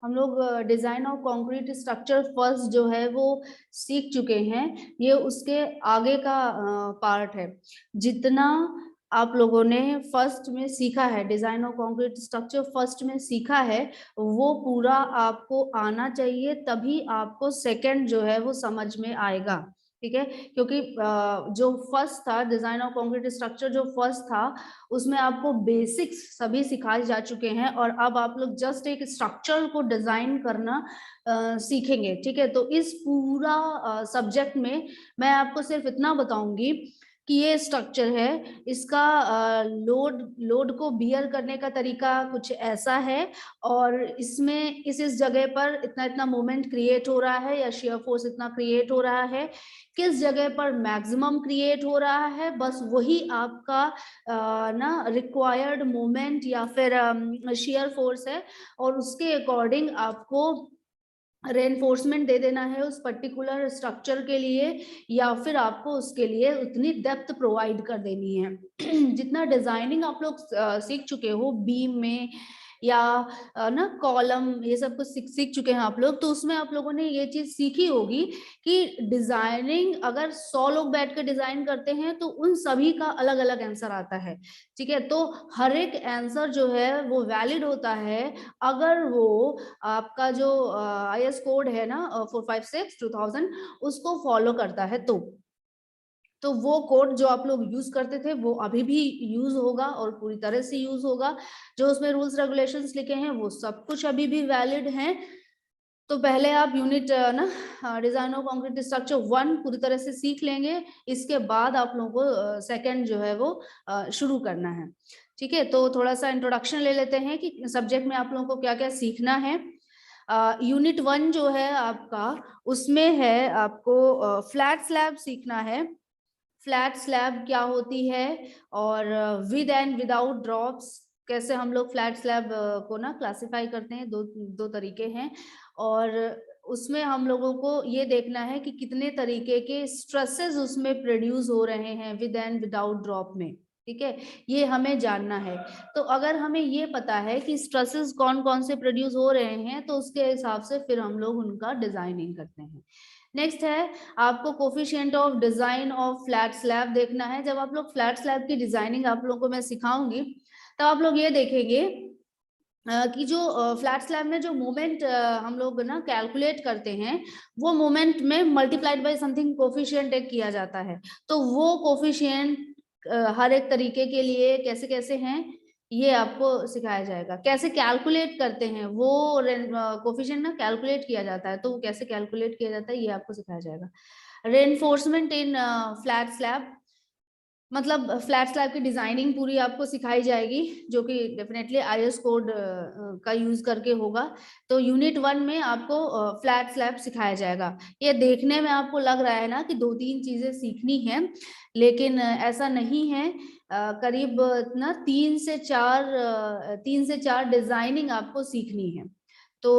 हम लोग design of concrete structure first जो है वो सीख चुके हैं। ये उसके आगे का पार्ट है। जितना आप लोगों ने फर्स्ट में सीखा है, design of concrete structure first में सीखा है, वो पूरा आपको आना चाहिए, तभी आपको सेकंड जो है वो समझ में आएगा। ठीक है, क्योंकि जो फर्स्ट था डिजाइन ऑफ कंक्रीट स्ट्रक्चर, जो फर्स्ट था उसमें आपको बेसिक्स सभी सिखाए जा चुके हैं, और अब आप लोग जस्ट एक स्ट्रक्चर को डिजाइन करना सीखेंगे। ठीक है, तो इस पूरा सब्जेक्ट में मैं आपको सिर्फ इतना बताऊंगी कि ये स्ट्रक्चर है, इसका लोड को बियर करने का तरीका कुछ ऐसा है, और इसमें इस जगह पर इतना इतना मोमेंट क्रिएट हो रहा है या शियर फोर्स इतना क्रिएट हो रहा है, किस जगह पर मैक्सिमम क्रिएट हो रहा है, बस वही आपका ना रिक्वायर्ड मोमेंट या फिर शियर फोर्स है, और उसके अकॉर्डिंग आपको रेनफोर्समेंट दे देना है उस पर्टिकुलर स्ट्रक्चर के लिए, या फिर आपको उसके लिए उतनी डेप्थ प्रोवाइड कर देनी है। जितना डिजाइनिंग आप लोग सीख चुके हो बीम में या ना कॉलम, ये सब कुछ सीख चुके हैं आप लोग, तो उसमें आप लोगों ने ये चीज सीखी होगी कि डिजाइनिंग अगर 100 लोग बैठ के डिजाइन करते हैं तो उन सभी का अलग अलग आंसर आता है। ठीक है, तो हर एक आंसर जो है वो वैलिड होता है अगर वो आपका जो IS कोड है ना 456/2000 उसको फॉलो करता है। तो वो कोड जो आप लोग यूज करते थे वो अभी भी यूज होगा और पूरी तरह से यूज होगा। जो उसमें रूल्स रेगुलेशंस लिखे हैं वो सब कुछ अभी भी वैलिड हैं। तो पहले आप यूनिट ना डिजाइन ऑफ कंक्रीट स्ट्रक्चर 1 पूरी तरह से सीख लेंगे, इसके बाद आप लोगों को सेकंड जो है वो शुरू करना है। ठीक है, तो थोड़ा सा इंट्रोडक्शन ले लेते हैं कि सब्जेक्ट में आप लोगों को क्या क्या सीखना है। यूनिट 1 जो है आपका, उसमें है आपको फ्लैट स्लैब सीखना है। फ्लैट स्लैब क्या होती है, और विद एंड विदाउट ड्रॉप्स कैसे हम लोग फ्लैट स्लैब को ना क्लासिफाई करते हैं। दो तरीके हैं, और उसमें हम लोगों को ये देखना है कि कितने तरीके के स्ट्रेसेस उसमें प्रोड्यूस हो रहे हैं विद एंड विदाउट ड्रॉप में। ठीक है, ये हमें जानना है। तो अगर हमें ये पता है कि स्ट्रेसेस कौन कौन से प्रोड्यूस हो रहे हैं, तो उसके हिसाब से फिर हम लोग उनका डिजाइनिंग करते हैं। नेक्स्ट है आपको coefficient of design of flat slab देखना है। जब आप लोग फ्लैट स्लैब की डिजाइनिंग आप लोगों को मैं सिखाऊंगी, तब आप लोग ये देखेंगे कि जो फ्लैट स्लैब में जो मोमेंट हम लोग ना कैलकुलेट करते हैं, वो मोमेंट में मल्टीप्लाइड बाय समथिंग कोफिशिएंट एक किया जाता है। तो वो कोफिशिएंट हर एक तरीके के लिए कैसे कैसे हैं ये आपको सिखाया जाएगा। कैसे कैलकुलेट करते हैं वो कोफिशिएंट ना कैलकुलेट किया जाता है, तो वो कैसे कैलकुलेट किया जाता है ये आपको सिखाया जाएगा। रेनफोर्समेंट इन फ्लैट स्लैब, मतलब फ्लैट स्लैब की डिजाइनिंग पूरी आपको सिखाई जाएगी, जो कि डेफिनेटली IS कोड का यूज करके होगा। तो यूनिट 1 में आपको फ्लैट स्लैब सिखाया जाएगा। ये देखने में आपको लग रहा है ना कि 2-3 चीजें सीखनी है, लेकिन ऐसा नहीं है। करीब ना 3 से 4 डिजाइनिंग आपको सीखनी है। तो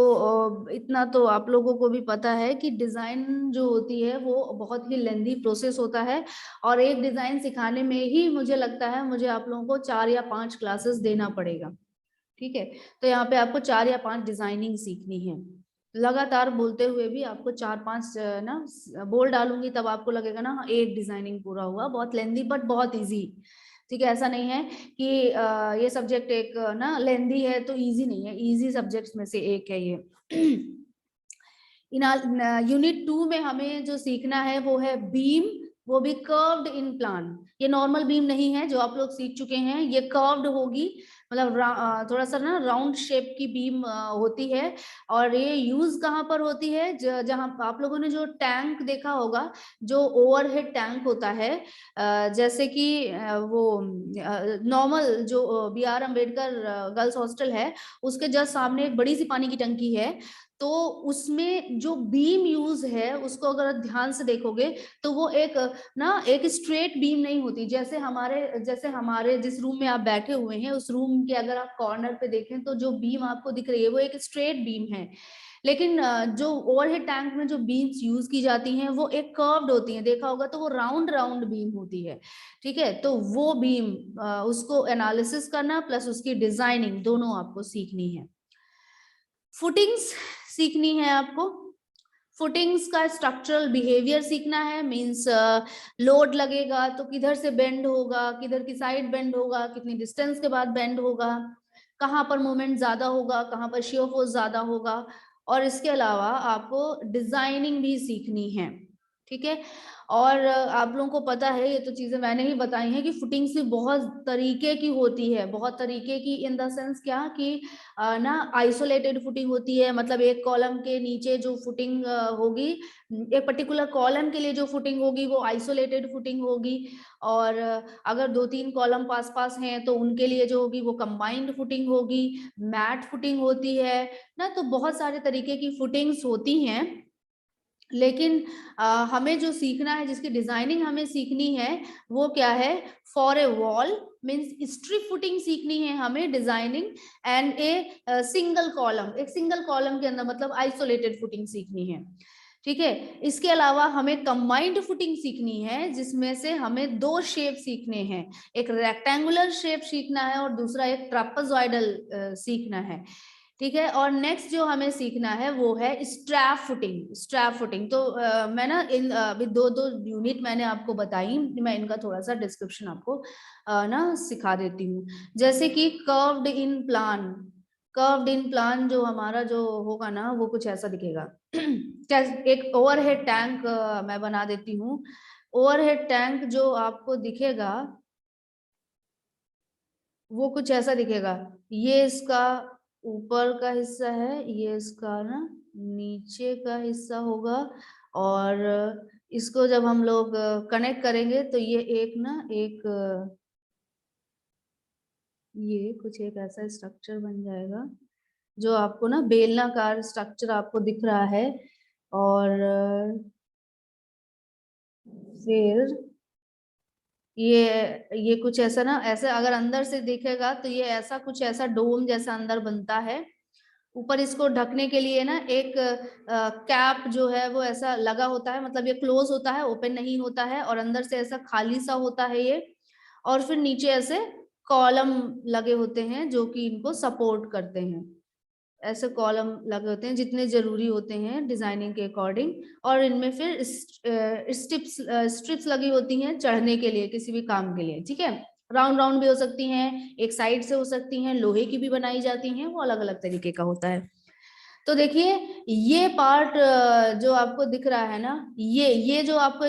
इतना तो आप लोगों को भी पता है कि डिजाइन जो होती है वो बहुत ही लेंदी प्रोसेस होता है, और एक डिजाइन सिखाने में ही मुझे लगता है मुझे आप लोगों को 4 या 5 क्लासेस देना पड़ेगा। ठीक है, तो यहाँ पे आपको 4 या 5 डिजाइनिंग सीखनी है। लगातार बोलते हुए भी आपको 4-5 ना बोल डालूंगी, तब आपको लगेगा ना एक डिजाइनिंग पूरा हुआ। बहुत लेंदी बट बहुत इजी। ठीक है, ऐसा नहीं है कि ये सब्जेक्ट एक ना लेंदी है तो इजी नहीं है, इजी सब्जेक्ट्स में से एक है ये। यूनिट 2 में हमें जो सीखना है वो है बीम, वो भी कर्व्ड इन प्लान। ये नॉर्मल बीम नहीं है जो आप लोग सीख चुके हैं, ये कर्व्ड होगी, मतलब थोड़ा सा ना राउंड शेप की बीम होती है। और ये यूज कहाँ पर होती है, जहां आप लोगों ने जो टैंक देखा होगा, जो ओवरहेड टैंक होता है, जैसे कि वो नॉर्मल जो BR अम्बेडकर गर्ल्स हॉस्टल है, उसके जस्ट सामने एक बड़ी सी पानी की टंकी है। तो उसमें जो बीम यूज है उसको अगर ध्यान से देखोगे तो वो एक स्ट्रेट बीम नहीं होती। जैसे हमारे जिस रूम में आप बैठे हुए हैं उस रूम के अगर आप कॉर्नर पे देखें तो जो बीम आपको दिख रही है वो एक स्ट्रेट बीम है। लेकिन जो ओवरहेड टैंक में जो बीम्स यूज की जाती हैं वो एक कर्व्ड होती हैं, देखा होगा तो वो राउंड राउंड बीम होती है। ठीक है, तो वो बीम उसको एनालिसिस करना प्लस उसकी डिजाइनिंग दोनों आपको सीखनी है। फुटिंग्स सीखनी है आपको। फुटिंग्स का स्ट्रक्चरल बिहेवियर सीखना है, मींस लोड लगेगा तो किधर से बेंड होगा, किधर की साइड बेंड होगा, कितनी डिस्टेंस के बाद बेंड होगा, कहाँ पर मोमेंट ज्यादा होगा, कहाँ पर शियर फोर्स ज्यादा होगा। और इसके अलावा आपको डिजाइनिंग भी सीखनी है, ठीक है। और आप लोगों को पता है, ये तो चीजें मैंने ही बताई हैं कि फुटिंग्स भी बहुत तरीके की होती है, बहुत तरीके की इन द सेंस क्या कि ना आइसोलेटेड फुटिंग होती है, मतलब एक कॉलम के नीचे जो फुटिंग होगी, एक पर्टिकुलर कॉलम के लिए जो फुटिंग होगी वो आइसोलेटेड फुटिंग होगी। और अगर 2-3 कॉलम पास पास हैं तो उनके लिए जो होगी वो कंबाइंड फुटिंग होगी, मैट फुटिंग होती है ना। तो बहुत सारे तरीके की फुटिंग्स होती हैं, लेकिन हमें जो सीखना है, जिसकी डिजाइनिंग हमें सीखनी है, वो क्या है, for a wall means strip footing सीखनी है हमें, designing and a single column, एक सिंगल कॉलम के अंदर मतलब आइसोलेटेड फुटिंग सीखनी है, ठीक है। इसके अलावा हमें कंबाइंड फुटिंग सीखनी है, जिसमें से हमें 2 शेप सीखने हैं, एक रेक्टेंगुलर शेप सीखना है और दूसरा एक ट्रापेजॉइडल सीखना है, ठीक है। और नेक्स्ट जो हमें सीखना है वो है स्ट्रैप फुटिंग। स्ट्रैप फुटिंग तो मैं ना इन अभी 2 यूनिट मैंने आपको बताई, मैं इनका थोड़ा सा डिस्क्रिप्शन आपको ना सिखा देती हूँ। जैसे कि कर्व्ड इन प्लान, कर्व्ड इन प्लान जो हमारा जो होगा ना वो कुछ ऐसा दिखेगा। एक ओवरहेड टैंक मैं बना देती हूँ। ओवरहेड टैंक जो आपको दिखेगा वो कुछ ऐसा दिखेगा, ये इसका ऊपर का हिस्सा है, ये इसका ना नीचे का हिस्सा होगा, और इसको जब हम लोग कनेक्ट करेंगे तो ये एक ना एक ये कुछ एक ऐसा स्ट्रक्चर बन जाएगा जो आपको ना बेलनाकार स्ट्रक्चर आपको दिख रहा है। और फिर ये कुछ ऐसा ना, ऐसे अगर अंदर से दिखेगा तो ये ऐसा कुछ ऐसा डोम जैसा अंदर बनता है। ऊपर इसको ढकने के लिए ना एक कैप जो है वो ऐसा लगा होता है, मतलब ये क्लोज होता है, ओपन नहीं होता है, और अंदर से ऐसा खाली सा होता है ये। और फिर नीचे ऐसे कॉलम लगे होते हैं जो कि इनको सपोर्ट करते हैं, ऐसे कॉलम लगे होते हैं जितने जरूरी होते हैं डिजाइनिंग के अकॉर्डिंग। और इनमें फिर स्ट्रिप्स लगी होती हैं चढ़ने के लिए, किसी भी काम के लिए, ठीक है। राउंड राउंड भी हो सकती हैं, एक साइड से हो सकती हैं, लोहे की भी बनाई जाती हैं, वो अलग अलग तरीके का होता है। तो देखिए ये पार्ट जो आपको दिख रहा है ना, ये जो आपको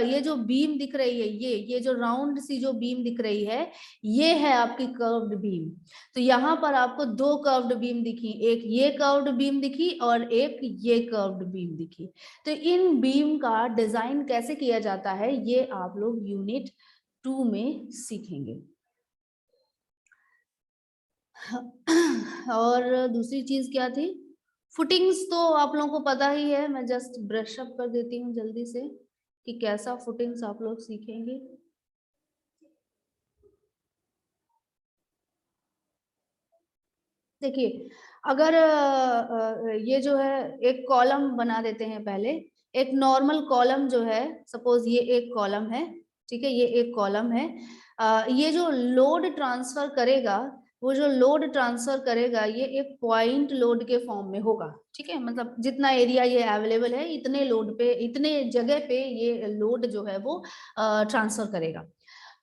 ये जो बीम दिख रही है, ये जो राउंड सी जो बीम दिख रही है, ये है आपकी कर्व्ड बीम। तो यहाँ पर आपको 2 कर्व्ड बीम दिखी, एक ये कर्व्ड बीम दिखी और एक ये कर्व्ड बीम दिखी। तो इन बीम का डिजाइन कैसे किया जाता है ये आप लोग यूनिट 2 में सीखेंगे। और दूसरी चीज क्या थी, फुटिंग्स तो आप लोगों को पता ही है, मैं जस्ट ब्रश अप कर देती हूँ जल्दी से कि कैसा फुटिंग्स आप लोग सीखेंगे। देखिए अगर ये जो है एक कॉलम बना देते हैं पहले, एक नॉर्मल कॉलम जो है, सपोज ये एक कॉलम है, ठीक है, ये एक कॉलम है। ये जो लोड ट्रांसफर करेगा, वो जो लोड ट्रांसफर करेगा ये एक पॉइंट लोड के फॉर्म में होगा, ठीक है। मतलब जितना एरिया ये अवेलेबल है, इतने लोड पे, इतने जगह पे ये लोड जो है वो ट्रांसफर करेगा।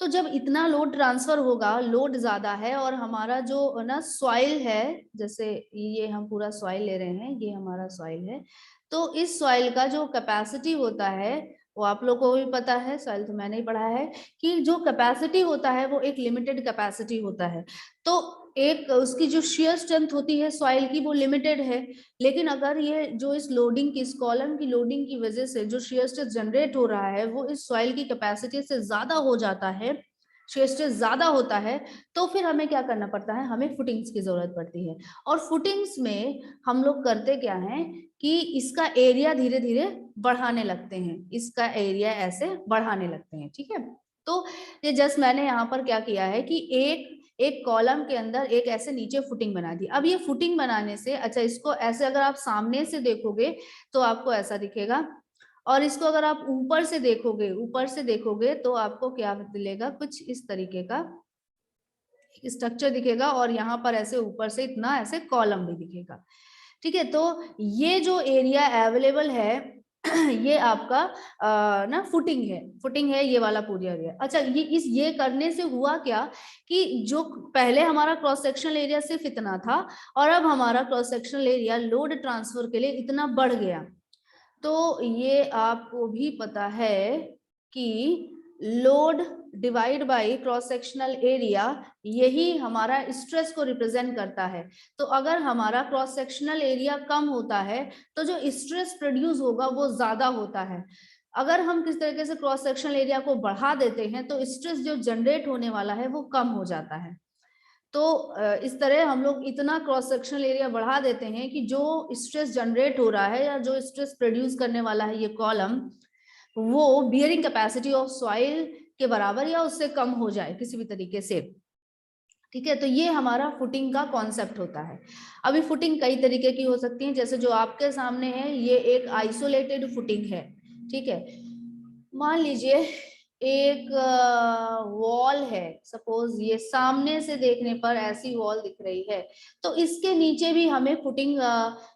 तो जब इतना लोड ट्रांसफर होगा, लोड ज्यादा है, और हमारा जो ना सॉइल है, जैसे ये हम पूरा सॉइल ले रहे हैं, ये हमारा सॉइल है, तो इस सॉइल का जो कैपेसिटी होता है वो आप लोग को भी पता है, सॉइल तो मैंने ही पढ़ा है कि जो कैपेसिटी होता है वो एक लिमिटेड कैपेसिटी होता है। तो एक उसकी जो शेयर स्ट्रेंथ होती है सॉइल की वो लिमिटेड है, लेकिन अगर ये जो इस लोडिंग की, इस कॉलम की लोडिंग की वजह से जो शेयर स्ट्रेस जनरेट हो रहा है वो इस सॉइल की कैपेसिटी से ज्यादा हो जाता है, शेयर स्ट्रेस ज्यादा होता है, तो फिर हमें क्या करना पड़ता है, हमें फुटिंग्स की जरूरत पड़ती है। और फुटिंग्स में हम लोग करते क्या है कि इसका एरिया धीरे धीरे बढ़ाने लगते हैं, इसका एरिया ऐसे बढ़ाने लगते हैं, ठीक है। तो ये जस्ट मैंने यहाँ पर क्या किया है कि एक एक कॉलम के अंदर एक ऐसे नीचे फुटिंग बना दी। अब ये फुटिंग बनाने से, अच्छा इसको ऐसे अगर आप सामने से देखोगे तो आपको ऐसा दिखेगा, और इसको अगर आप ऊपर से देखोगे, ऊपर से देखोगे तो आपको क्या मिलेगा, कुछ इस तरीके का स्ट्रक्चर दिखेगा, और यहाँ पर ऐसे ऊपर से इतना ऐसे कॉलम भी दिखेगा, ठीक है, तो ये जो एरिया अवेलेबल है ये आपका ना फुटिंग है ये वाला पूरा एरिया। अच्छा, ये करने से हुआ क्या कि जो पहले हमारा क्रॉस सेक्शनल एरिया सिर्फ इतना था और अब हमारा cross sectional area load transfer के लिए इतना बढ़ गया। तो ये आपको भी पता है कि load divide by cross sectional area यही हमारा स्ट्रेस को रिप्रेजेंट करता है। तो अगर हमारा क्रॉस सेक्शनल एरिया कम होता है तो जो स्ट्रेस प्रोड्यूस होगा वो ज्यादा होता है। अगर हम किस तरीके से क्रॉस सेक्शनल एरिया को बढ़ा देते हैं तो स्ट्रेस जो जनरेट होने वाला है वो कम हो जाता है। तो इस तरह हम लोग इतना क्रॉस सेक्शनल एरिया बढ़ा देते हैं कि जो स्ट्रेस जनरेट हो रहा है या जो स्ट्रेस प्रोड्यूस करने वाला है ये कॉलम, वो बियरिंग कैपेसिटी ऑफ सॉइल के बराबर या उससे कम हो जाए किसी भी तरीके से। ठीक है, तो ये हमारा फुटिंग का कॉन्सेप्ट होता है। अभी फुटिंग कई तरीके की हो सकती है, जैसे जो आपके सामने है ये एक आइसोलेटेड फुटिंग है। ठीक है, मान लीजिए एक वॉल है, सपोज ये सामने से देखने पर ऐसी वॉल दिख रही है, तो इसके नीचे भी हमें फुटिंग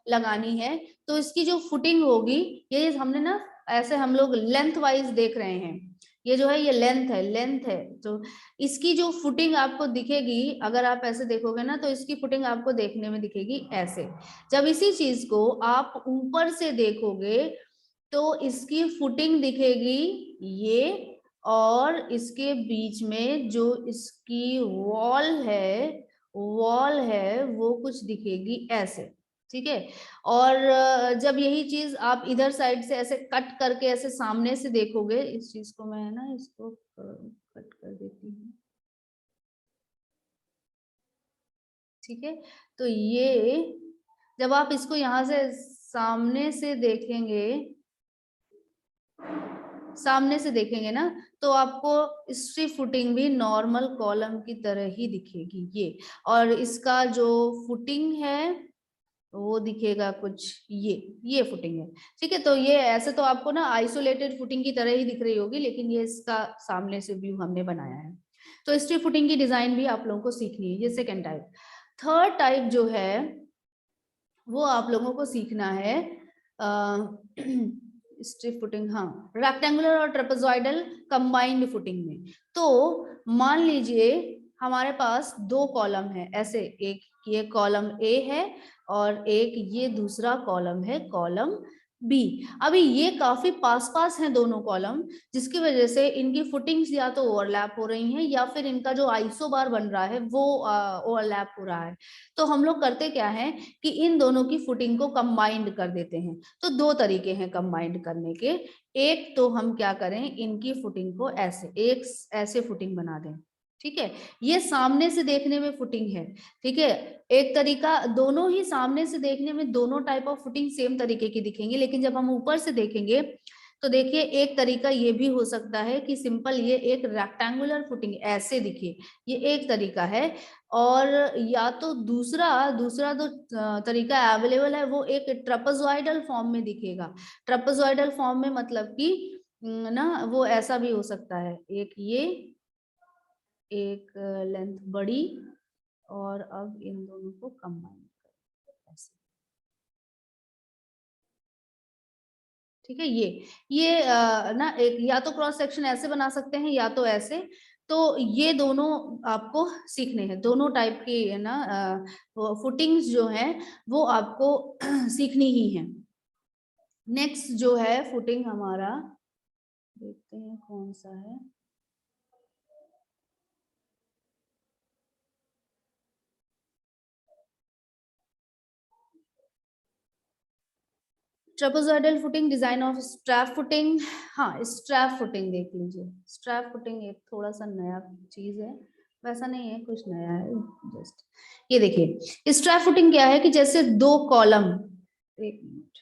लगानी है। तो इसकी जो फुटिंग होगी, ये हमने ना ऐसे हम लोग लेंथ वाइज देख रहे हैं, ये जो है ये लेंथ है। तो इसकी जो फुटिंग आपको दिखेगी, अगर आप ऐसे देखोगे ना तो इसकी फुटिंग आपको देखने में दिखेगी ऐसे। जब इसी चीज को आप ऊपर से देखोगे तो इसकी फुटिंग दिखेगी ये, और इसके बीच में जो इसकी वॉल है वो कुछ दिखेगी ऐसे। ठीक है, और जब यही चीज आप इधर साइड से ऐसे कट करके ऐसे सामने से देखोगे, इस चीज को मैं ना इसको कट कर देती हूँ। ठीक है, तो ये जब आप इसको यहाँ से सामने से देखेंगे ना तो आपको इसकी फुटिंग भी नॉर्मल कॉलम की तरह ही दिखेगी ये, और इसका जो फुटिंग है वो दिखेगा कुछ ये फुटिंग है। ठीक है, तो ये ऐसे तो आपको ना आइसोलेटेड फुटिंग की तरह ही दिख रही होगी, लेकिन ये इसका सामने से व्यू हमने बनाया है। तो स्ट्रिप फुटिंग की डिजाइन भी आप लोगों को सीखनी है, ये सेकेंड टाइप। थर्ड टाइप जो है वो आप लोगों को सीखना है स्ट्रिप फुटिंग, हाँ, रेक्टेंगुलर और ट्रेपेजॉइडल कंबाइंड फुटिंग में। तो मान लीजिए हमारे पास दो कॉलम है ऐसे, एक ये कॉलम ए है और एक ये दूसरा कॉलम है कॉलम बी। अभी ये काफी पास पास हैं दोनों कॉलम, जिसकी वजह से इनकी फुटिंग्स या तो ओवरलैप हो रही हैं या फिर इनका जो आइसोबार बन रहा है वो ओवरलैप हो रहा है। तो हम लोग करते क्या है कि इन दोनों की फुटिंग को कंबाइंड कर देते हैं। तो दो तरीके हैं कंबाइंड करने के। एक तो हम क्या करें, इनकी फुटिंग को ऐसे फुटिंग बना दें। ठीक है, ये सामने से देखने में फुटिंग है। ठीक है, एक तरीका, दोनों ही सामने से देखने में दोनों टाइप ऑफ फुटिंग सेम तरीके की दिखेंगे, लेकिन जब हम ऊपर से देखेंगे तो देखिए एक तरीका ये भी हो सकता है कि सिंपल ये एक रेक्टेंगुलर फुटिंग ऐसे दिखे, ये एक तरीका है। और या तो दूसरा जो तरीका अवेलेबल है वो एक ट्रेपेजॉइडल फॉर्म में दिखेगा। ट्रेपेजॉइडल फॉर्म में मतलब कि ना वो ऐसा भी हो सकता है, एक लेंथ बड़ी और अब इन दोनों को कंबाइन कर ऐसे। ठीक है, ये ना एक या तो क्रॉस सेक्शन ऐसे बना सकते हैं या तो ऐसे। तो ये दोनों आपको सीखने हैं, दोनों टाइप की है ना फुटिंग्स जो हैं वो आपको सीखनी ही है। नेक्स्ट जो है फुटिंग हमारा, देखते हैं कौन सा है। Trapezoidal footing, design of strap footing. हाँ, स्ट्रैप फुटिंग देख लीजिए। स्ट्रैप फुटिंग एक थोड़ा सा नया चीज है, वैसा नहीं है, कुछ नया है जस्ट। ये देखिए स्ट्रैप फुटिंग क्या है कि जैसे दो कॉलम, एक मिनट,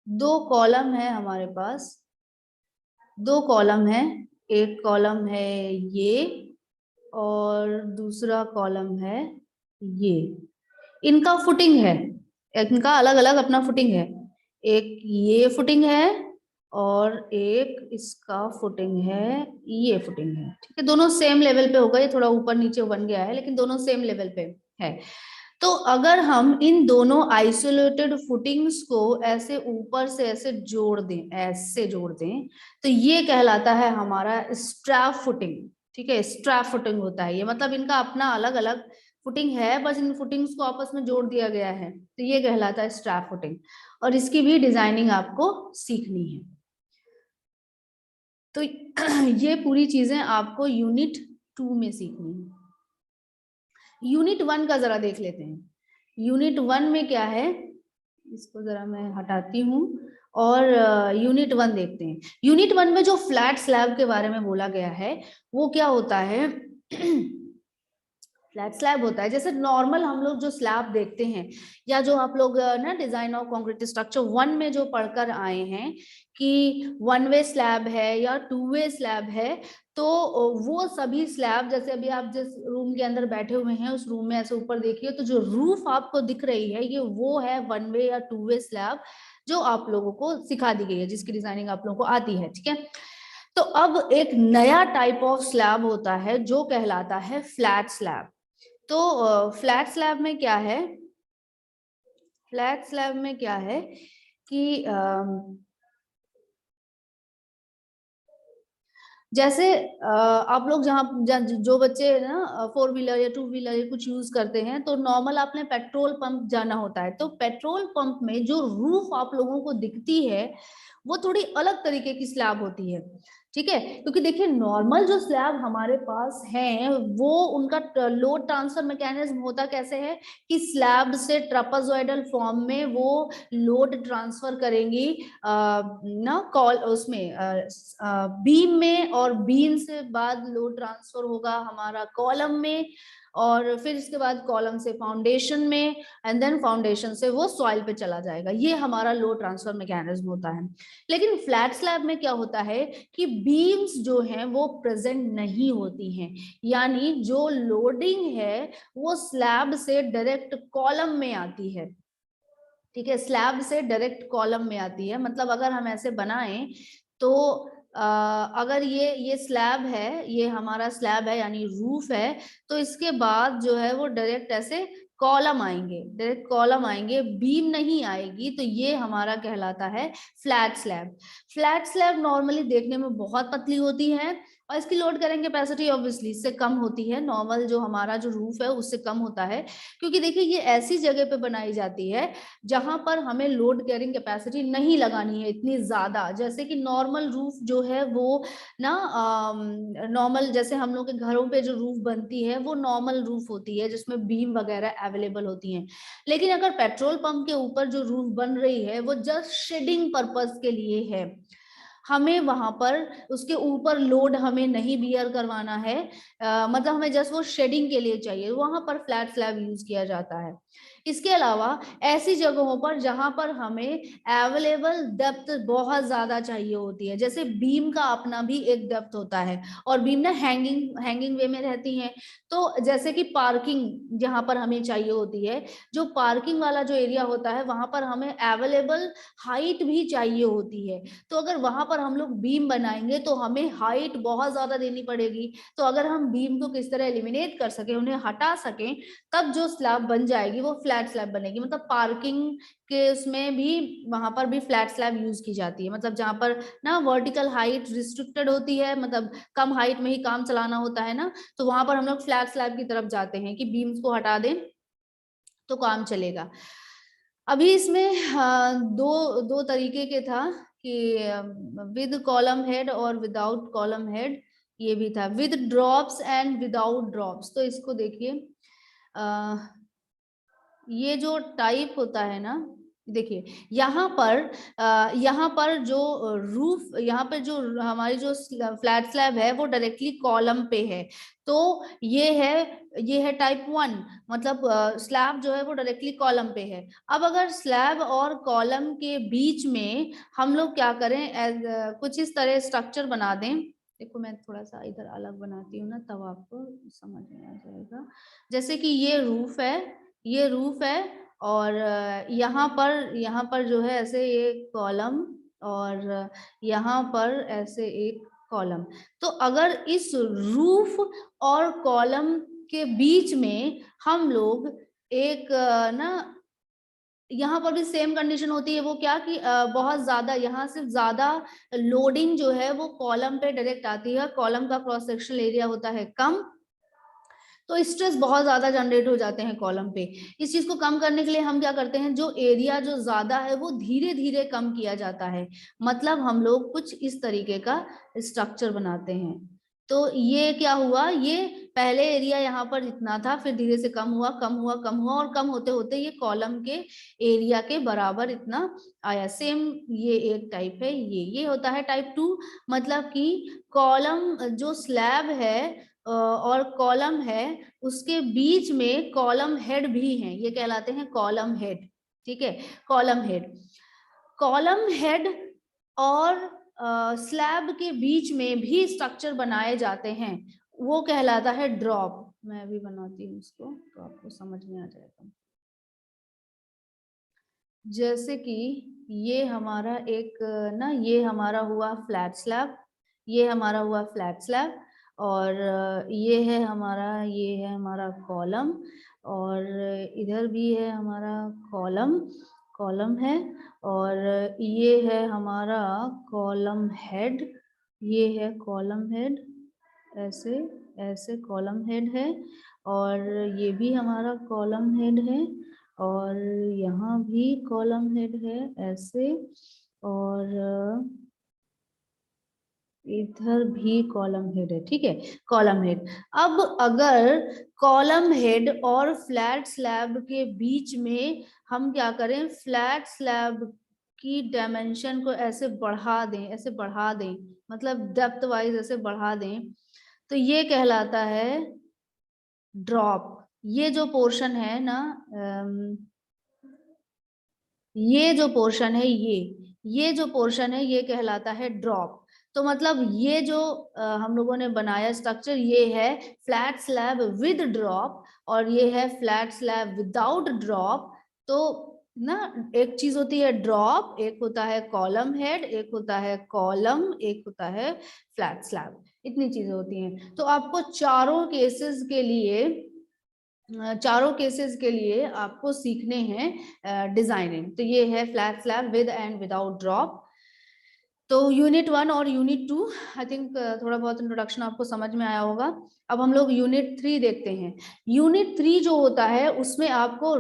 दो कॉलम है हमारे पास, दो कॉलम है, एक कॉलम है ये और दूसरा कॉलम है ये। इनका फुटिंग है, इनका अलग अलग अपना फुटिंग है। एक ये फुटिंग है और एक इसका फुटिंग है, ये फुटिंग है। ठीक है, दोनों सेम लेवल पे होगा, ये थोड़ा ऊपर नीचे बन गया है लेकिन दोनों सेम लेवल पे। है। तो अगर हम इन दोनों आइसोलेटेड फुटिंग्स को ऐसे ऊपर से ऐसे जोड़ दें, ऐसे जोड़ दें, तो ये कहलाता है हमारा स्ट्रैप फुटिंग। ठीक है, स्ट्रैप फुटिंग होता है ये, मतलब इनका अपना अलग अलग फुटिंग है, बस इन फुटिंग्स को आपस में जोड़ दिया गया है, तो ये कहलाता है स्ट्रैप फुटिंग। और इसकी भी डिजाइनिंग आपको सीखनी है। तो ये पूरी चीजें आपको यूनिट 2 में सीखनी है। यूनिट 1 का जरा देख लेते हैं। यूनिट 1 में क्या है, इसको जरा मैं हटाती हूँ और यूनिट 1 देखते हैं। यूनिट 1 में जो फ्लैट स्लैब के बारे में बोला गया है वो क्या होता है फ्लैट स्लैब होता है जैसे नॉर्मल हम लोग जो स्लैब देखते हैं, या जो आप लोग ना डिजाइन ऑफ कंक्रीट स्ट्रक्चर 1 में जो पढ़कर आए हैं कि 1 वे स्लैब है या 2 वे स्लैब है, तो वो सभी स्लैब, जैसे अभी आप जिस रूम के अंदर बैठे हुए हैं उस रूम में ऐसे ऊपर देखिए, तो जो रूफ आपको दिख रही है ये वो है 1 वे या 2 वे स्लैब, जो आप लोगों को सिखा दी गई है, जिसकी डिजाइनिंग आप लोगों को आती है। ठीक है, तो अब एक नया टाइप ऑफ स्लैब होता है जो कहलाता है फ्लैट स्लैब। तो फ्लैट स्लैब में क्या है, फ्लैट स्लैब में क्या है कि जैसे आप लोग जो बच्चे ना 4 व्हीलर या 2 व्हीलर कुछ यूज करते हैं, तो नॉर्मल आपने पेट्रोल पंप जाना होता है, तो पेट्रोल पंप में जो रूफ आप लोगों को दिखती है वो थोड़ी अलग तरीके की स्लैब होती है। ठीक है, क्योंकि देखिए नॉर्मल जो स्लैब हमारे पास है वो उनका लोड ट्रांसफर मैकेनिज्म होता कैसे है कि स्लैब से ट्रापेजॉइडल फॉर्म में वो लोड ट्रांसफर करेंगी ना कॉल उसमें बीम में, और बीम से बाद लोड ट्रांसफर होगा हमारा कॉलम में, और फिर इसके बाद कॉलम से फाउंडेशन में, एंड देन फाउंडेशन से वो सॉइल पे चला जाएगा। ये हमारा लोड ट्रांसफर मैकेनिज्म होता है। लेकिन फ्लैट स्लैब में क्या होता है कि बीम्स जो हैं वो प्रेजेंट नहीं होती हैं, यानी जो लोडिंग है वो स्लैब से डायरेक्ट कॉलम में आती है। ठीक है, स्लैब से डायरेक्ट कॉलम में आती है। मतलब अगर हम ऐसे बनाएं तो अगर ये स्लैब है, ये हमारा स्लैब है यानी रूफ है, तो इसके बाद जो है वो डायरेक्ट ऐसे कॉलम आएंगे, डायरेक्ट कॉलम आएंगे, बीम नहीं आएगी, तो ये हमारा कहलाता है flat slab. Flat slab normally देखने में बहुत पतली होती है और इसकी लोड कैरिंग कैपेसिटी ऑब्वियसली इससे कम होती है, नॉर्मल जो हमारा जो रूफ है उससे कम होता है, क्योंकि देखिए ये ऐसी जगह पे बनाई जाती है जहां पर हमें लोड कैरिंग कैपेसिटी नहीं लगानी है इतनी ज्यादा। जैसे कि नॉर्मल रूफ जो है वो ना नॉर्मल जैसे हम लोग के घरों पे जो रूफ बनती है वो नॉर्मल रूफ होती है जिसमें बीम वगैरह अवेलेबल होती हैं। लेकिन अगर पेट्रोल पंप के ऊपर जो रूफ बन रही है वो जस्ट शेडिंग पर्पस के लिए है, हमें वहां पर उसके ऊपर लोड हमें नहीं बियर करवाना है, मतलब हमें जस्ट वो शेडिंग के लिए चाहिए, वहां पर फ्लैट स्लैब यूज किया जाता है। इसके अलावा ऐसी जगहों पर जहां पर हमें अवेलेबल डेप्थ बहुत ज्यादा चाहिए होती है, जैसे बीम का अपना भी एक डेप्थ होता है और बीम ना हैंगिंग हैंगिंग वे में रहती हैं, तो जैसे कि पार्किंग जहां पर हमें चाहिए होती है, जो पार्किंग वाला जो एरिया होता है वहां पर हमें अवेलेबल हाइट भी चाहिए होती है। तो अगर वहां पर हम लोग बीम बनाएंगे तो हमें हाइट बहुत ज्यादा देनी पड़ेगी। तो अगर हम बीम को किस तरह एलिमिनेट कर सके, उन्हें हटा सकें, तब जो स्लैब बन जाएगी वो फ्लैट स्लैब बनेगी। मतलब पार्किंग के उसमें भी वहां पर भी फ्लैट स्लैब यूज की जाती है, मतलब जहां पर ना वर्टिकल हाइट रिस्ट्रिक्टेड होती है, मतलब कम हाइट में ही काम चलाना होता है ना, तो वहां पर हम लोग फ्लैट स्लैब की तरफ जाते हैं कि बीम्स को हटा दें तो काम चलेगा। अभी इसमें दो दो तरीके के था कि विद कॉलम हेड और विदाउट कॉलम हेड, ये भी था with drops and without drops. तो इसको देखिए, ये जो टाइप होता है ना, देखिए यहाँ पर जो रूफ, यहाँ पर जो हमारी जो फ्लैट स्लैब है वो डायरेक्टली कॉलम पे है, तो ये है टाइप 1, मतलब स्लैब जो है वो डायरेक्टली कॉलम पे है। अब अगर स्लैब और कॉलम के बीच में हम लोग क्या करें, कुछ इस तरह स्ट्रक्चर बना दें। देखो मैं थोड़ा सा इधर अलग बनाती हूँ ना, तब आपको समझ में आ जाएगा। जैसे कि ये रूफ है, ये रूफ है, और यहाँ पर जो है ऐसे एक कॉलम, और यहाँ पर ऐसे एक कॉलम। तो अगर इस रूफ और कॉलम के बीच में हम लोग एक ना यहाँ पर भी सेम कंडीशन होती है, वो क्या कि बहुत ज्यादा यहाँ से ज्यादा लोडिंग जो है वो कॉलम पे डायरेक्ट आती है, कॉलम का क्रॉस सेक्शनल एरिया होता है कम, तो स्ट्रेस बहुत ज्यादा जनरेट हो जाते हैं कॉलम पे। इस चीज को कम करने के लिए हम क्या करते हैं, जो एरिया जो ज्यादा है वो धीरे धीरे कम किया जाता है, मतलब हम लोग कुछ इस तरीके का स्ट्रक्चर बनाते हैं। तो ये क्या हुआ, ये पहले एरिया यहाँ पर इतना था, फिर धीरे से कम हुआ कम हुआ कम हुआ, और कम होते होते ये कॉलम के एरिया के बराबर इतना आया। सेम ये एक टाइप है, ये होता है टाइप 2, मतलब कि कॉलम जो स्लैब है और कॉलम है उसके बीच में कॉलम हेड भी हैं, ये कहलाते हैं कॉलम हेड। ठीक है, कॉलम हेड, कॉलम हेड और स्लैब के बीच में भी स्ट्रक्चर बनाए जाते हैं, वो कहलाता है ड्रॉप। मैं भी बनाती हूँ इसको तो आपको समझ में आ जाएगा। जैसे कि ये हमारा एक ना, ये हमारा हुआ फ्लैट स्लैब, ये हमारा हुआ फ्लैट स्लैब, और ये है हमारा कॉलम, और इधर भी है हमारा कॉलम, कॉलम है, और ये है हमारा कॉलम हेड, ये है कॉलम हेड, ऐसे ऐसे कॉलम हेड है, और ये भी हमारा कॉलम हेड है, और यहाँ भी कॉलम हेड है ऐसे, और इधर भी कॉलम हेड है। ठीक है, कॉलम हेड। अब अगर कॉलम हेड और फ्लैट स्लैब के बीच में हम क्या करें, फ्लैट स्लैब की डायमेंशन को ऐसे बढ़ा दें, ऐसे बढ़ा दें, मतलब डेप्थ वाइज ऐसे बढ़ा दें, तो ये कहलाता है ड्रॉप। ये जो पोर्शन है ना, ये जो पोर्शन है, ये जो पोर्शन है ये कहलाता है ड्रॉप। तो मतलब ये जो हम लोगों ने बनाया स्ट्रक्चर, ये है फ्लैट स्लैब विद ड्रॉप, और ये है फ्लैट स्लैब विदाउट ड्रॉप। तो ना, एक चीज होती है ड्रॉप, एक होता है कॉलम हेड, एक होता है कॉलम, एक होता है फ्लैट स्लैब, इतनी चीजें होती हैं। तो आपको चारों केसेस के लिए आपको सीखने हैं डिजाइनिंग। तो ये है flat slab with and without drop. तो यूनिट 1 और यूनिट 2 आई थिंक थोड़ा बहुत इंट्रोडक्शन आपको समझ में आया होगा। अब हम लोग यूनिट 3 देखते हैं। यूनिट 3 जो होता है उसमें आपको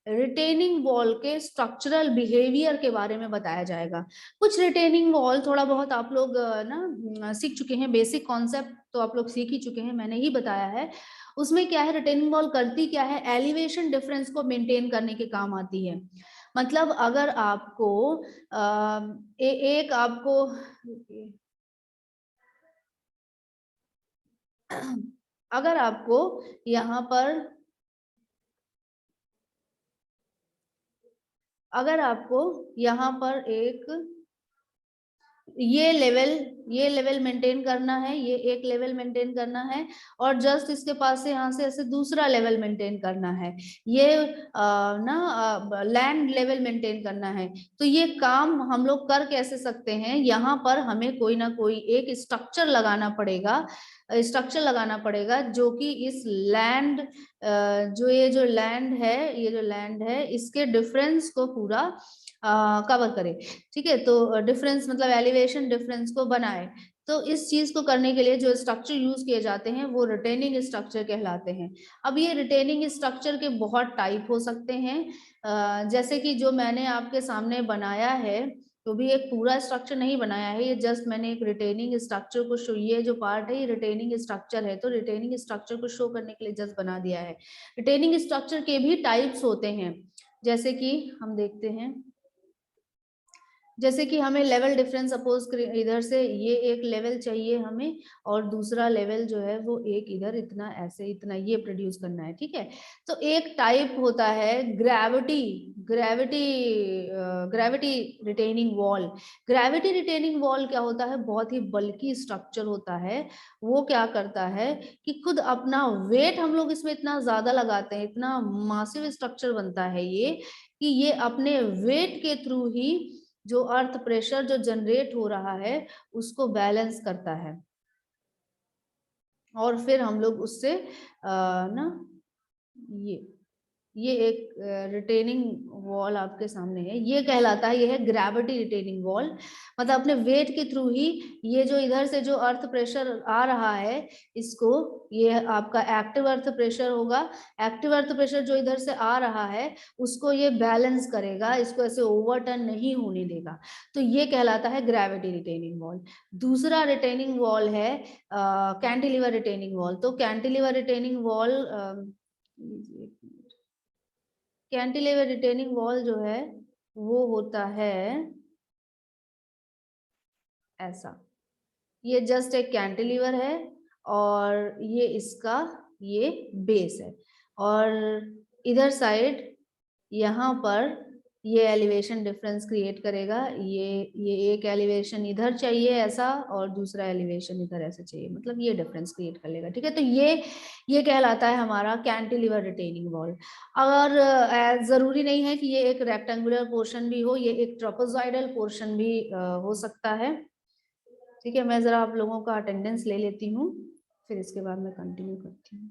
रिटेनिंग वॉल के स्ट्रक्चरल बिहेवियर के बारे में बताया जाएगा। कुछ रिटेनिंग वॉल थोड़ा बहुत आप लोग ना सीख चुके हैं, बेसिक कॉन्सेप्ट तो आप लोग सीख ही चुके हैं, मैंने ही बताया है। उसमें क्या है, रिटेनिंग वॉल करती क्या है, एलिवेशन डिफरेंस को मेंटेन करने के काम आती है। मतलब अगर आपको एक आपको अगर आपको यहाँ पर एक ये लेवल मेंटेन करना है, ये एक लेवल मेंटेन करना है, और जस्ट इसके पास से यहाँ से ऐसे दूसरा लेवल मेंटेन करना है, ये ना लैंड लेवल मेंटेन करना है। तो ये काम हम लोग कर कैसे सकते हैं, यहाँ पर हमें कोई ना कोई एक स्ट्रक्चर लगाना पड़ेगा जो कि इस लैंड जो लैंड है इसके डिफरेंस को पूरा कवर करे। ठीक है, तो डिफरेंस मतलब एलिवेशन डिफरेंस को बनाए। तो इस चीज को करने के लिए जो स्ट्रक्चर यूज किए जाते हैं वो रिटेनिंग स्ट्रक्चर कहलाते हैं। अब ये रिटेनिंग स्ट्रक्चर के बहुत टाइप हो सकते हैं, जैसे कि जो मैंने आपके सामने बनाया है, तो भी एक पूरा स्ट्रक्चर नहीं बनाया है, ये जस्ट मैंने एक रिटेनिंग स्ट्रक्चर को शो, ये जो पार्ट है ये रिटेनिंग स्ट्रक्चर है, तो रिटेनिंग स्ट्रक्चर को शो करने के लिए जस्ट बना दिया है। रिटेनिंग स्ट्रक्चर के भी टाइप्स होते हैं, जैसे कि हम देखते हैं, जैसे कि हमें लेवल डिफरेंस सपोज इधर से ये एक लेवल चाहिए हमें, और दूसरा लेवल जो है वो एक इधर इतना ऐसे इतना ये प्रोड्यूस करना है। ठीक है, तो एक टाइप होता है gravity retaining wall. Gravity retaining wall क्या होता है, बहुत ही बल्कि स्ट्रक्चर होता है। वो क्या करता है कि खुद अपना वेट हम लोग इसमें इतना ज्यादा लगाते हैं, इतना मासिव स्ट्रक्चर बनता है ये, कि ये अपने वेट के थ्रू ही जो अर्थ प्रेशर जो जनरेट हो रहा है उसको बैलेंस करता है। और फिर हम लोग उससे ना ये एक रिटेनिंग वॉल आपके सामने है, ये कहलाता है, ये है ग्रेविटी रिटेनिंग वॉल। मतलब अपने वेट के थ्रू ही ये जो इधर से जो अर्थ प्रेशर आ रहा है, इसको, ये आपका एक्टिव अर्थ प्रेशर होगा, एक्टिव अर्थ प्रेशर जो इधर से आ रहा है उसको ये बैलेंस करेगा, इसको ऐसे ओवरटर्न नहीं होने देगा, तो ये कहलाता है ग्रेविटी रिटेनिंग वॉल। दूसरा रिटेनिंग वॉल है कैंटिलीवर रिटेनिंग वॉल। तो cantilever retaining wall, cantilever retaining wall जो है वो होता है ऐसा, ये जस्ट एक कैंटिलीवर है और ये इसका ये बेस है, और इधर साइड यहाँ पर ये एलिवेशन डिफरेंस क्रिएट करेगा, ये एक एलिवेशन इधर चाहिए ऐसा और दूसरा एलिवेशन इधर ऐसा चाहिए, मतलब ये डिफरेंस क्रिएट कर लेगा, ठीक है। तो ये कहलाता है हमारा कैंटिलीवर रिटेनिंग वॉल। अगर जरूरी नहीं है कि ये एक रेक्टेंगुलर पोर्शन भी हो, ये एक ट्रोपोजॉइडल पोर्शन भी हो सकता है, ठीक है। मैं जरा आप लोगों का अटेंडेंस ले लेती हूँ, फिर इसके बाद मैं कंटिन्यू करती हूँ।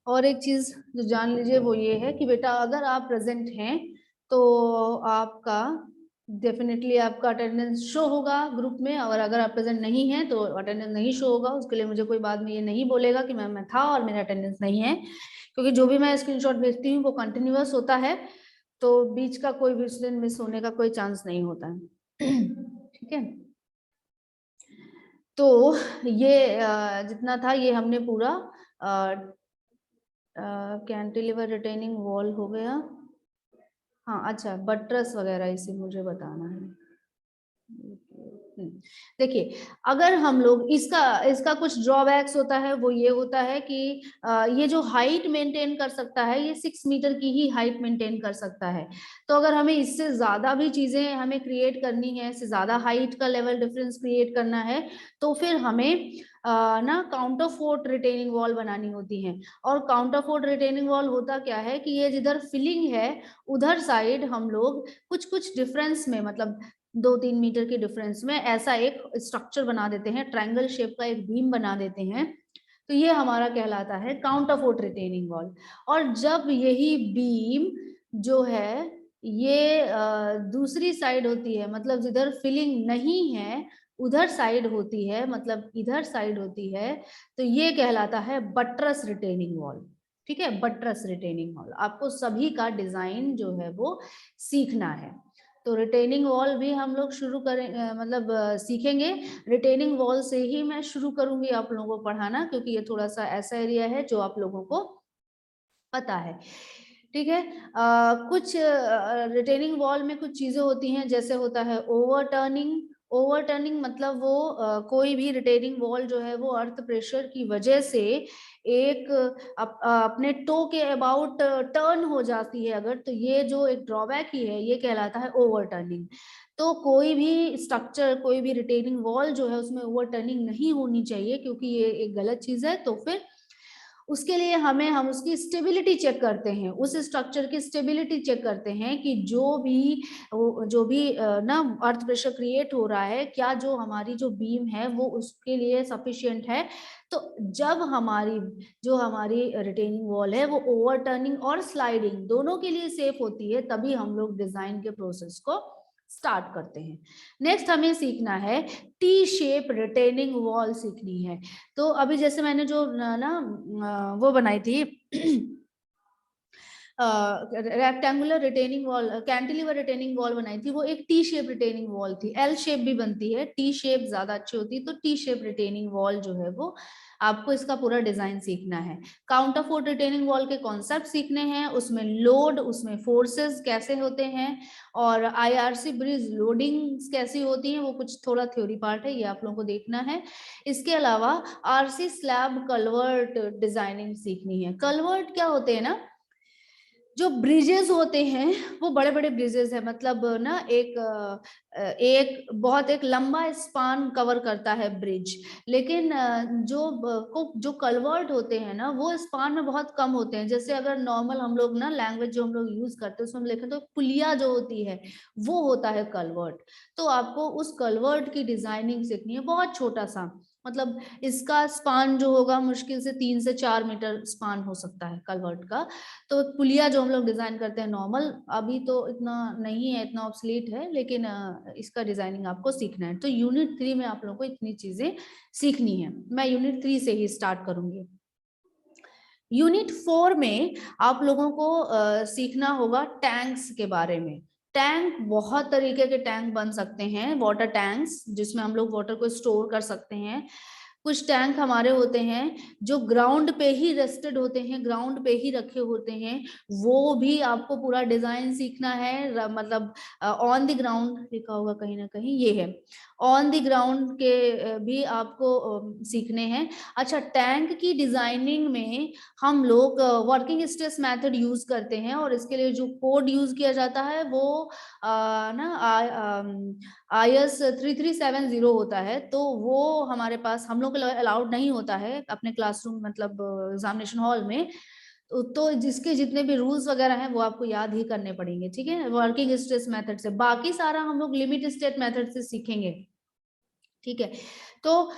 और एक चीज जो जान लीजिए वो ये है कि बेटा अगर आप प्रेजेंट हैं तो आपका डेफिनेटली आपका अटेंडेंस शो होगा ग्रुप में, और अगर आप प्रेजेंट नहीं हैं तो अटेंडेंस नहीं शो होगा। उसके लिए मुझे कोई बाद में ये नहीं बोलेगा कि मैम मैं था और मेरा अटेंडेंस नहीं है, क्योंकि जो भी मैं स्क्रीनशॉट भेजती हूँ वो कंटिन्यूअस होता है, तो बीच का कोई भी स्टूडेंट मिस होने का कोई चांस नहीं होता है, ठीक है। तो ये जितना था ये हमने पूरा कैंटिलीवर रिटेनिंग वॉल हो गया। हाँ अच्छा, बट्रस वगैरह इसे मुझे बताना है। देखिए, अगर हम लोग इसका इसका कुछ ड्रॉबैक्स होता है, वो ये होता है कि ये जो हाइट मेंटेन कर सकता है ये 6 मीटर की ही हाइट मेंटेन कर सकता है। तो अगर हमें इससे ज्यादा भी चीजें हमें क्रिएट करनी है, इससे ज्यादा हाइट का लेवल डिफरेंस क्रिएट करना है, तो फिर हमें ना काउंटरफोर्ट रिटेनिंग वॉल बनानी होती है। और काउंटरफोर्ट रिटेनिंग वॉल होता क्या है कि ये जिधर फिलिंग है उधर साइड हम लोग कुछ कुछ डिफरेंस में, मतलब 2-3 मीटर के डिफरेंस में ऐसा एक स्ट्रक्चर बना देते हैं, ट्रायंगल शेप का एक बीम बना देते हैं, तो ये हमारा कहलाता है काउंटरफोर्ट रिटेनिंग वॉल। और जब यही बीम जो है ये दूसरी साइड होती है, मतलब जिधर फिलिंग नहीं है उधर साइड होती है, मतलब इधर साइड होती है, तो ये कहलाता है बट्रस रिटेनिंग वॉल, ठीक है। बट्रस रिटेनिंग वॉल आपको सभी का डिजाइन जो है वो सीखना है। तो रिटेनिंग वॉल भी हम लोग शुरू करें, मतलब सीखेंगे। रिटेनिंग वॉल से ही मैं शुरू करूंगी आप लोगों को पढ़ाना, क्योंकि ये थोड़ा सा ऐसा एरिया है जो आप लोगों को पता है, ठीक है। कुछ रिटेनिंग वॉल में कुछ चीजें होती हैं, जैसे होता है ओवरटर्निंग। ओवरटर्निंग मतलब वो कोई भी रिटेनिंग वॉल जो है वो अर्थ प्रेशर की वजह से एक अपने टो के अबाउट टर्न हो जाती है अगर, तो ये जो एक ड्रॉबैक ही है ये कहलाता है ओवरटर्निंग। तो कोई भी स्ट्रक्चर, कोई भी रिटेनिंग वॉल जो है उसमें ओवरटर्निंग नहीं होनी चाहिए, क्योंकि ये एक गलत चीज है। तो फिर उसके लिए हम उसकी स्टेबिलिटी चेक करते हैं, उस स्ट्रक्चर की स्टेबिलिटी चेक करते हैं कि जो भी ना अर्थ प्रेशर क्रिएट हो रहा है, क्या जो हमारी जो बीम है वो उसके लिए सफिशिएंट है। तो जब हमारी रिटेनिंग वॉल है वो ओवरटर्निंग और स्लाइडिंग दोनों के लिए सेफ होती है, तभी हम लोग डिजाइन के प्रोसेस को स्टार्ट करते हैं। नेक्स्ट हमें सीखना है टी शेप रिटेनिंग वॉल सीखनी है। तो अभी जैसे मैंने जो ना वो बनाई थी rectangular retaining wall, cantilever retaining wall बनाई थी, वो एक टी शेप रिटेनिंग वॉल थी। एल शेप भी बनती है, टी शेप ज्यादा अच्छी होती है, तो टी शेप रिटेनिंग वॉल जो है वो आपको इसका पूरा डिजाइन सीखना है। काउंटर फोर्ट रिटेनिंग वॉल के कॉन्सेप्ट सीखने हैं, उसमें लोड, उसमें फोर्सेस कैसे होते हैं, और आईआरसी ब्रिज लोडिंग कैसी होती है, वो कुछ थोड़ा थ्योरी पार्ट है, ये आप लोगों को देखना है। इसके अलावा आरसी स्लैब कलवर्ट डिजाइनिंग सीखनी है। कलवर्ट क्या होते हैं ना, जो ब्रिजेस होते हैं वो बड़े बड़े ब्रिजेस है, मतलब ना एक बहुत एक लंबा स्पान कवर करता है ब्रिज, लेकिन जो कलवर्ट होते हैं ना वो स्पान में बहुत कम होते हैं। जैसे अगर नॉर्मल हम लोग ना लैंग्वेज जो हम लोग यूज करते हैं उसमें हम लिखें तो पुलिया जो होती है वो होता है कलवर्ट। तो आपको उस कलवर्ट की डिजाइनिंग सीखनी है, बहुत छोटा सा, मतलब इसका स्पान जो होगा मुश्किल से 3 से 4 मीटर स्पान हो सकता है कलवर्ट का। तो पुलिया जो हम लोग डिजाइन करते हैं नॉर्मल, अभी तो इतना नहीं है, इतना ऑब्सलीट है, लेकिन इसका डिजाइनिंग आपको सीखना है। तो यूनिट 3 में आप लोगों को इतनी चीजें सीखनी है। मैं यूनिट 3 से ही स्टार्ट करूंगी। यूनिट 4 में आप लोगों को सीखना होगा टैंक्स के बारे में। टैंक बहुत तरीके के टैंक बन सकते हैं, वाटर टैंक्स जिसमें हम लोग वाटर को स्टोर कर सकते हैं। कुछ टैंक हमारे होते हैं जो ग्राउंड पे ही रेस्टेड होते हैं, ग्राउंड पे ही रखे होते हैं, वो भी आपको पूरा डिजाइन सीखना है। मतलब ऑन द ग्राउंड लिखा होगा कहीं ना कहीं, ये है ऑन द ग्राउंड के भी आपको सीखने हैं। अच्छा, टैंक की डिजाइनिंग में हम लोग वर्किंग स्ट्रेस मेथड यूज करते हैं, और इसके लिए जो कोड यूज किया जाता है वो ना IS 3370 होता है। तो वो हमारे पास हम लोग अलाउड नहीं होता है अपने क्लासरूम, मतलब एग्जामिनेशन हॉल में। तो जिसके जितने भी रूल्स वगैरह हैं वो आपको याद ही करने पड़ेंगे, ठीक है, वर्किंग स्ट्रेस मेथड से। बाकी सारा हम लोग लिमिट स्टेट मेथड से सीखेंगे, ठीक है। तो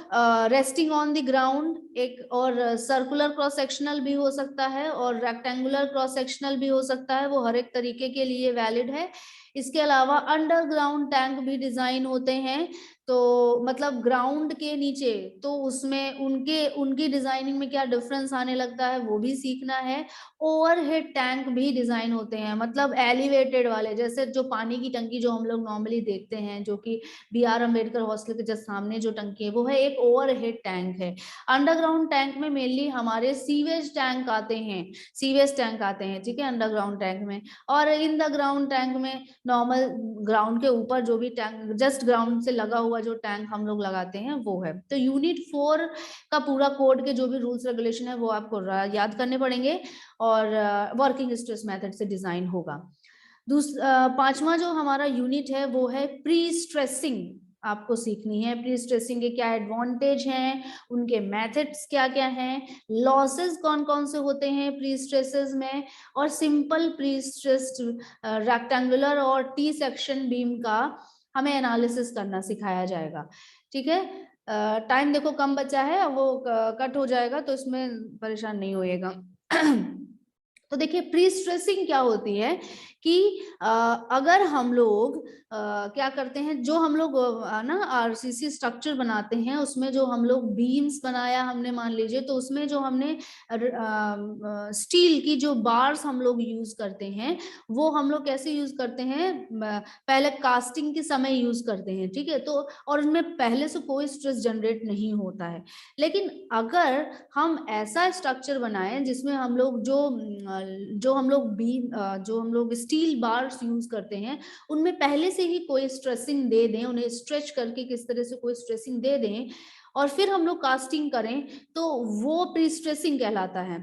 रेस्टिंग ऑन द ग्राउंड एक, और सर्कुलर क्रॉस सेक्शनल भी हो सकता है और रेक्टेंगुलर क्रॉस सेक्शनल भी हो सकता है, वो हर एक तरीके के लिए वैलिड है। इसके अलावा अंडरग्राउंड टैंक भी डिजाइन होते हैं, तो मतलब ग्राउंड के नीचे, तो उसमें उनके उनकी डिजाइनिंग में क्या डिफरेंस आने लगता है वो भी सीखना है। ओवरहेड टैंक भी डिजाइन होते हैं, मतलब एलिवेटेड वाले, जैसे जो पानी की टंकी जो हम लोग नॉर्मली देखते हैं, जो कि BR अम्बेडकर हॉस्टल के जस्ट सामने जो टंकी है वो है एक ओवरहेड टैंक है। अंडरग्राउंड टैंक में मेनली हमारे सीवेज टैंक आते हैं, सीवेज टैंक आते हैं, ठीक है, अंडरग्राउंड टैंक में। और इन द ग्राउंड टैंक में नॉर्मल ग्राउंड के ऊपर जो भी टैंक, जस्ट ग्राउंड से लगा हुआ जो टैंक हम लोग लगाते हैं वो है। तो यूनिट 4 का पूरा कोड के जो भी रूल्स रेगुलेशन है वो आपको याद करने पड़ेंगे, और वर्किंग स्ट्रेस मेथड से डिजाइन होगा। पांचवा जो हमारा यूनिट है वो है प्री स्ट्रेसिंग, आपको सीखनी है। प्री स्ट्रेसिंग के क्या एडवांटेज हैं, उनके मेथड्स क्या क्या हैं, लॉसेस कौन कौन से होते हैं प्री स्ट्रेसेस में, और सिंपल प्री स्ट्रेस्ड रेक्टेंगुलर और टी सेक्शन बीम का हमें एनालिसिस करना सिखाया जाएगा, ठीक है। टाइम देखो कम बचा है, वो कट हो जाएगा, तो इसमें परेशान नहीं होइएगा। तो देखिए प्री स्ट्रेसिंग क्या होती है कि अगर हम लोग क्या करते हैं, जो हम लोग ना आरसीसी स्ट्रक्चर बनाते हैं, उसमें जो हम लोग बीम्स बनाया हमने, मान लीजिए, तो उसमें जो हमने स्टील की जो बार्स हम लोग यूज करते हैं, वो हम लोग कैसे यूज करते हैं, पहले कास्टिंग के समय यूज करते हैं, ठीक है। तो और उनमें पहले से कोई स्ट्रेस जनरेट नहीं होता है। लेकिन अगर हम ऐसा स्ट्रक्चर बनाएं जिसमें हम लोग जो हम लोग बीम, जो हम लोग स्टील बार्स यूज करते हैं, उनमें पहले से ही कोई स्ट्रेसिंग दे दें, उन्हें स्ट्रेच करके किस तरह से कोई स्ट्रेसिंग दे दें, और फिर हम लोग कास्टिंग करें, तो वो प्री स्ट्रेसिंग कहलाता है।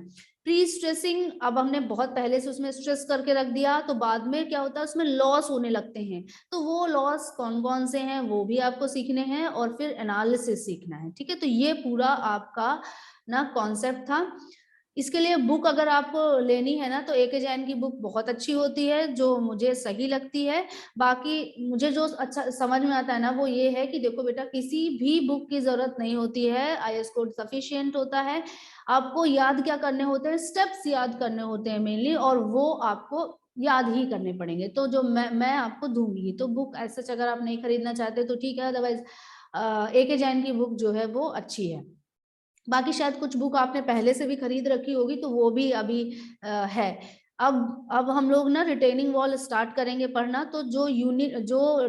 प्री स्ट्रेसिंग, अब हमने बहुत पहले से उसमें स्ट्रेस करके रख दिया, तो बाद में क्या होता है, उसमें लॉस होने लगते हैं। तो वो लॉस कौन कौन से हैं वो भी आपको सीखने हैं, और फिर एनालिसिस सीखना है, ठीक है। तो ये पूरा आपका ना कॉन्सेप्ट था। इसके लिए बुक अगर आपको लेनी है ना, तो AK जैन की बुक बहुत अच्छी होती है, जो मुझे सही लगती है। बाकी मुझे जो अच्छा समझ में आता है ना, वो ये है कि देखो बेटा, किसी भी बुक की जरूरत नहीं होती है, IS कोड सफिशिएंट होता है। आपको याद क्या करने होते हैं, स्टेप्स याद करने होते हैं मेनली, और वो आपको याद ही करने पड़ेंगे। तो जो मैं आपको दूंगी, तो बुक ऐसा अगर आप नहीं खरीदना चाहते तो ठीक है, अदरवाइज AK जैन की बुक जो है वो अच्छी है। बाकी शायद कुछ बुक आपने पहले से भी खरीद रखी होगी, तो वो भी अभी है। अब हम लोग ना रिटेनिंग वॉल स्टार्ट करेंगे पढ़ना, तो जो यूनिट जो